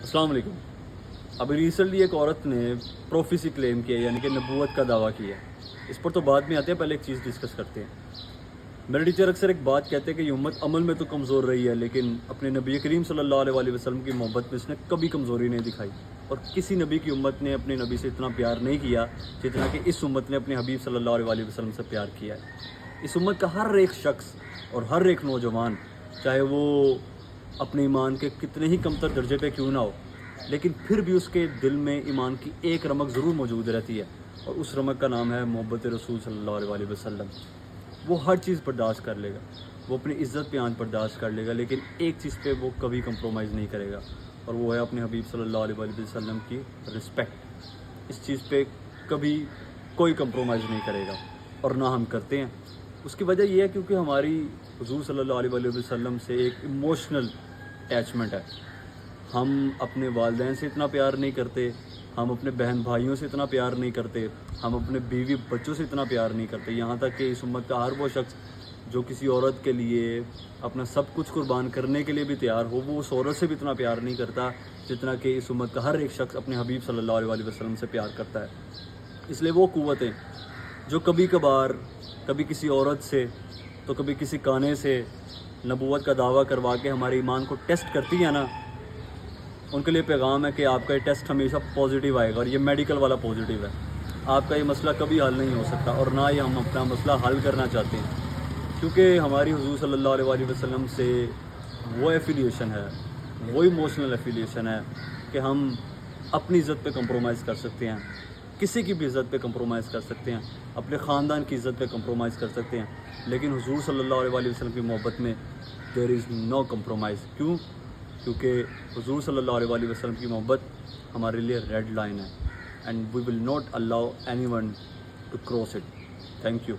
السلام علیکم. ابھی ریسنٹلی ایک عورت نے پروفیسی کلیم کیا ہے، یعنی کہ نبوت کا دعویٰ کیا ہے. اس پر تو بعد میں آتے ہیں، پہلے ایک چیز ڈسکس کرتے ہیں. میرے ٹیچر اکثر ایک بات کہتے ہیں کہ یہ امت عمل میں تو کمزور رہی ہے، لیکن اپنے نبی کریم صلی اللہ علیہ وسلم کی محبت میں اس نے کبھی کمزوری نہیں دکھائی. اور کسی نبی کی امت نے اپنے نبی سے اتنا پیار نہیں کیا جتنا کہ اس امت نے اپنے حبیب صلی اللہ علیہ وسلم سے پیار کیا ہے. اس امت کا ہر ایک شخص اور ہر ایک نوجوان، چاہے وہ اپنے ایمان کے کتنے ہی کمتر درجے پہ کیوں نہ ہو، لیکن پھر بھی اس کے دل میں ایمان کی ایک رمق ضرور موجود رہتی ہے، اور اس رمق کا نام ہے محبت رسول صلی اللہ علیہ وسلم. وہ ہر چیز برداشت کر لے گا، وہ اپنی عزت پہ آنچ برداشت کر لے گا، لیکن ایک چیز پہ وہ کبھی کمپرومائز نہیں کرے گا، اور وہ ہے اپنے حبیب صلی اللہ علیہ وسلم کی رسپیکٹ. اس چیز پہ کبھی کوئی کمپرومائز نہیں کرے گا، اور نہ ہم کرتے ہیں. اس کی وجہ یہ ہے کیونکہ ہماری حضور صلی اللہ علیہ وسلم سے ایک ایموشنل اٹیچمنٹ ہے. ہم اپنے والدین سے اتنا پیار نہیں کرتے، ہم اپنے بہن بھائیوں سے اتنا پیار نہیں کرتے، ہم اپنے بیوی بچوں سے اتنا پیار نہیں کرتے. یہاں تک کہ اس امت کا ہر وہ شخص جو کسی عورت کے لیے اپنا سب کچھ قربان کرنے کے لیے بھی تیار ہو، وہ اس عورت سے بھی اتنا پیار نہیں کرتا جتنا کہ اس امت کا ہر ایک شخص اپنے حبیب صلی اللہ علیہ وسلم سے پیار کرتا ہے. اس لیے وہ قوتیں جو کبھی کبھار کبھی کسی عورت سے تو کبھی کسی کانے سے نبوت کا دعویٰ کروا کے ہمارے ایمان کو ٹیسٹ کرتی ہیں نا، ان کے لیے پیغام ہے کہ آپ کا یہ ٹیسٹ ہمیشہ پازیٹیو آئے گا، اور یہ میڈیکل والا پازیٹیو ہے. آپ کا یہ مسئلہ کبھی حل نہیں ہو سکتا، اور نہ ہی ہم اپنا مسئلہ حل کرنا چاہتے ہیں، کیونکہ ہماری حضور صلی اللہ علیہ وسلم سے وہ ایفیلیشن ہے، وہ ایموشنل ایفیلیشن ہے کہ ہم اپنی عزت پہ کمپرومائز کر سکتے ہیں، کسی کی بھی عزت پہ کمپرومائز کر سکتے ہیں، اپنے خاندان کی عزت پہ کمپرومائز کر سکتے ہیں، لیکن حضور صلی اللہ علیہ وسلم کی محبت میں دیر از نو کمپرومائز. کیونکہ حضور صلی اللہ علیہ وسلم کی محبت ہمارے لیے ریڈ لائن ہے، and we will not allow any one to cross it. Thank you.